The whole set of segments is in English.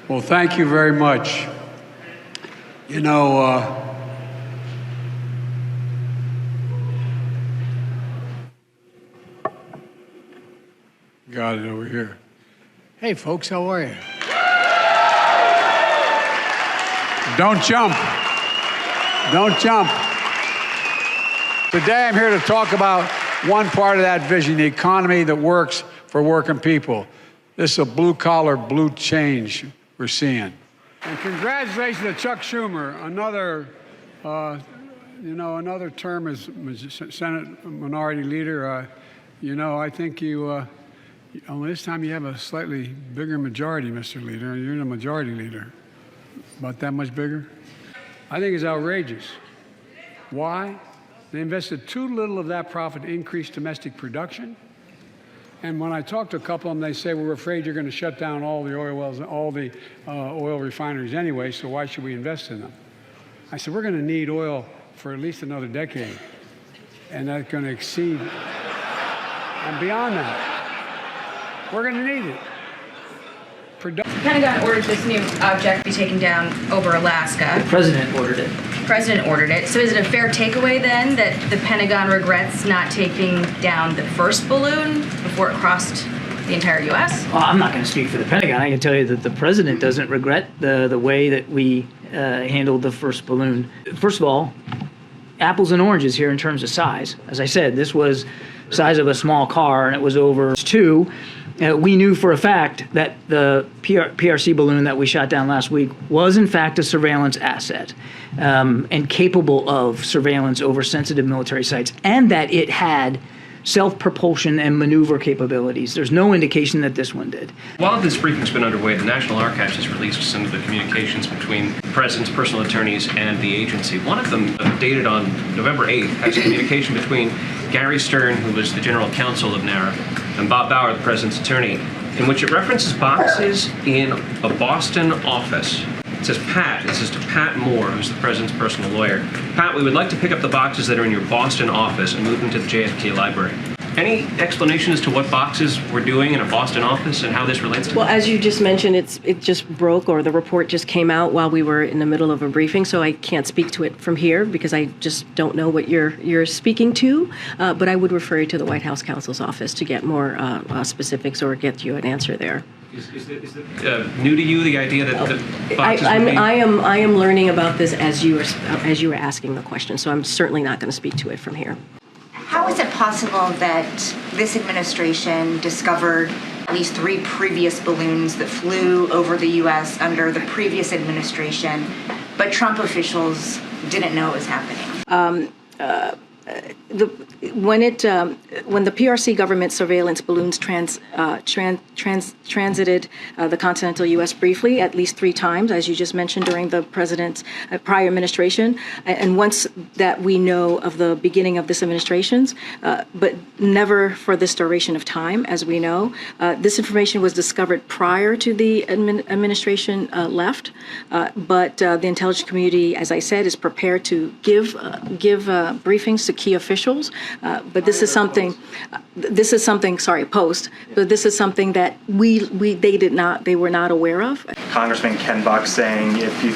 Well, thank you very much. You know, got it over here. Hey, folks, how are you? Don't jump. Don't jump. Today, I'm here to talk about one part of that vision, the economy that works for working people. This is a blue-collar, blue change we're seeing. And congratulations to Chuck Schumer, another, another term as Senate Minority Leader. I think this time you have a slightly bigger majority, Mr. Leader, and you're the majority leader. About that much bigger? I think it's outrageous. Why? They invested too little of that profit to increase domestic production. And when I talk to a couple of them, they say, we're afraid you're going to shut down all the oil wells, all the oil refineries anyway, so why should we invest in them? I said, we're going to need oil for at least another decade. And that's going to exceed and beyond that. We're going to need it. The Pentagon ordered this new object to be taken down over Alaska. The President ordered it. The President ordered it. So is it a fair takeaway then that the Pentagon regrets not taking down the first balloon before it crossed the entire U.S.? Well, I'm not going to speak for the Pentagon. I can tell you that the President doesn't regret the way that we handled the first balloon. First of all, apples and oranges here in terms of size. As I said, this was the size of a small car, and it was over 2. We knew for a fact that the PRC balloon that we shot down last week was in fact a surveillance asset and capable of surveillance over sensitive military sites, and that it had self-propulsion and maneuver capabilities. There's no indication that this one did. While this briefing's been underway, the National Archives has released some of the communications between the President's personal attorneys and the agency. One of them, dated on November 8th, has communication between Gary Stern, who was the general counsel of NARA, and Bob Bauer, the President's attorney, in which it references boxes in a Boston office. It says, Pat, this is to Pat Moore, who's the President's personal lawyer. Pat, we would like to pick up the boxes that are in your Boston office and move them to the JFK library. Any explanation as to what boxes we're doing in a Boston office and how this relates to Well, as you just mentioned, it just broke, or the report just came out while we were in the middle of a briefing, so I can't speak to it from here because I just don't know what you're speaking to. But I would refer you to the White House counsel's office to get more specifics or get you an answer there. Is it new to you, the idea that the boxes I am learning about this as you were asking the question, so I'm certainly not going to speak to it from here. How is it possible that this administration discovered at least 3 previous balloons that flew over the U.S. under the previous administration, but Trump officials didn't know it was happening? When the PRC government surveillance balloons transited the continental U.S. briefly, at least 3 times, as you just mentioned, during the president's prior administration, and once that we know of the beginning of this administration's, but never for this duration of time, as we know. This information was discovered prior to the administration left, but the intelligence community, as I said, is prepared to give briefings to key officials. But this is something. Post. But this is something that they were not aware of. Congressman Ken Buck saying, if you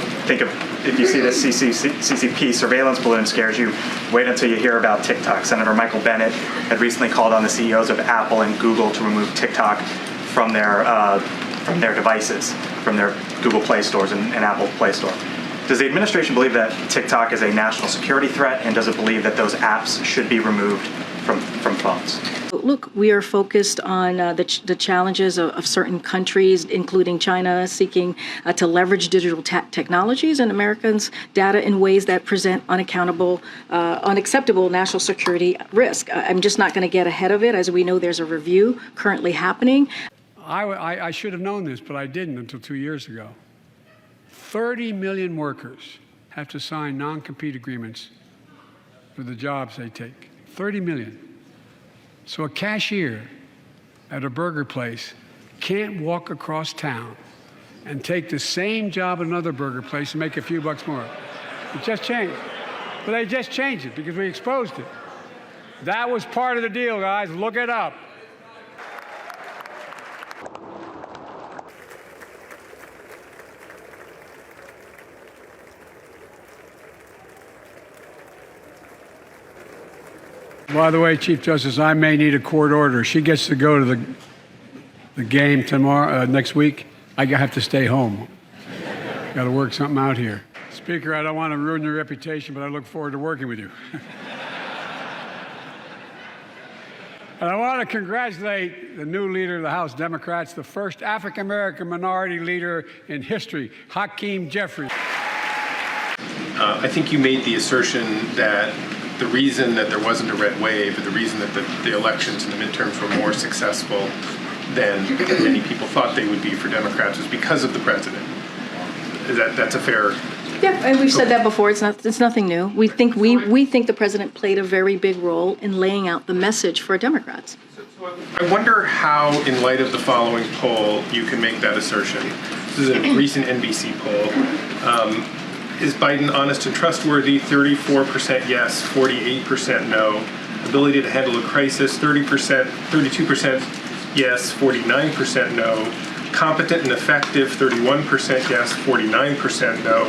see this CCP surveillance balloon scares you, wait until you hear about TikTok. Senator Michael Bennet had recently called on the CEOs of Apple and Google to remove TikTok from their devices, from their Google Play stores and Apple Play Store. Does the administration believe that TikTok is a national security threat, and does it believe that those apps should be removed from phones? Look, we are focused on the challenges of certain countries, including China, seeking to leverage digital technologies and Americans' data in ways that present unacceptable national security risk. I'm just not going to get ahead of it. As we know, there's a review currently happening. I should have known this, but I didn't until 2 years ago. 30 million workers have to sign non-compete agreements for the jobs they take. 30 million. So a cashier at a burger place can't walk across town and take the same job at another burger place and make a few bucks more. It just changed. But they just changed it because we exposed it. That was part of the deal, guys. Look it up. By the way, Chief Justice, I may need a court order. She gets to go to the game tomorrow, next week. I have to stay home. Got to work something out here. Speaker, I don't want to ruin your reputation, but I look forward to working with you. And I want to congratulate the new leader of the House Democrats, the first African-American minority leader in history, Hakeem Jeffries. I think you made the assertion that the reason that there wasn't a red wave, or the reason that the elections and the midterms were more successful than many people thought they would be for Democrats was because of the president. That's a fair... Yeah, and we've said that before. It's nothing new. We think the president played a very big role in laying out the message for Democrats. I wonder how, in light of the following poll, you can make that assertion. This is a recent NBC poll. Is Biden honest and trustworthy? 34% yes, 48% no. Ability to handle a crisis? 32% yes, 49% no. Competent and effective? 31% yes, 49% no.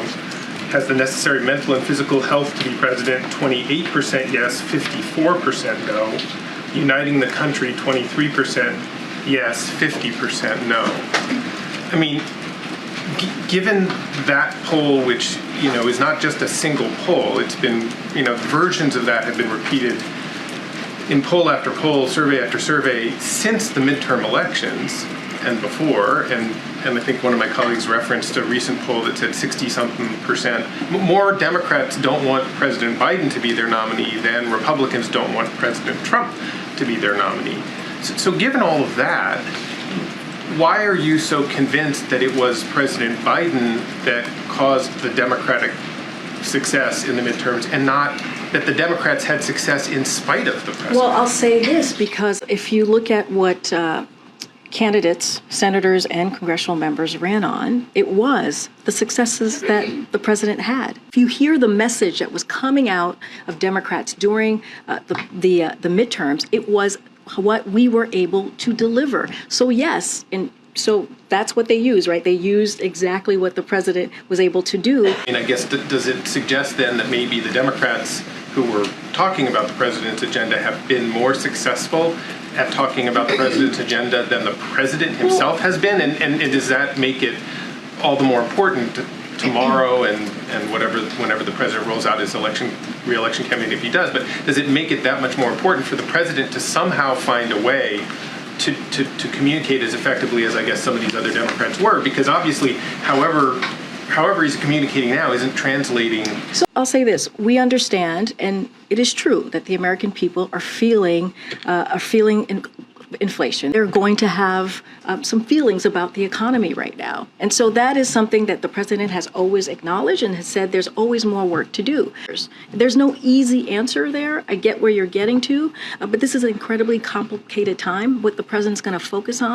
Has the necessary mental and physical health to be president? 28% yes, 54% no. Uniting the country? 23% yes, 50% no. I mean, given that poll, which is not just a single poll, it's been versions of that have been repeated in poll after poll, survey after survey since the midterm elections and before, and I think one of my colleagues referenced a recent poll that said 60-something% more Democrats don't want President Biden to be their nominee than Republicans don't want President Trump to be their nominee. So given all of that, why are you so convinced that it was President Biden that caused the Democratic success in the midterms and not that the Democrats had success in spite of the president? Well, I'll say this, because if you look at what candidates, senators, and congressional members ran on, it was the successes that the president had. If you hear the message that was coming out of Democrats during the midterms, it was what we were able to deliver. So yes, so that's what they used, right? They used exactly what the president was able to do. And I guess, does it suggest then that maybe the Democrats who were talking about the president's agenda have been more successful at talking about the president's agenda than the president himself has been? And does that make it all the more important tomorrow and whenever the president rolls out his re-election campaign, if he does, but does it make it that much more important for the president to somehow find a way to communicate as effectively as I guess some of these other Democrats were? Because obviously, however he's communicating now isn't translating. So I'll say this: we understand, and it is true that the American people are feeling inflation. They're going to have some feelings about the economy right now. And so that is something that the president has always acknowledged and has said there's always more work to do. There's no easy answer there. I get where you're getting to, but this is an incredibly complicated time. What the president's going to focus on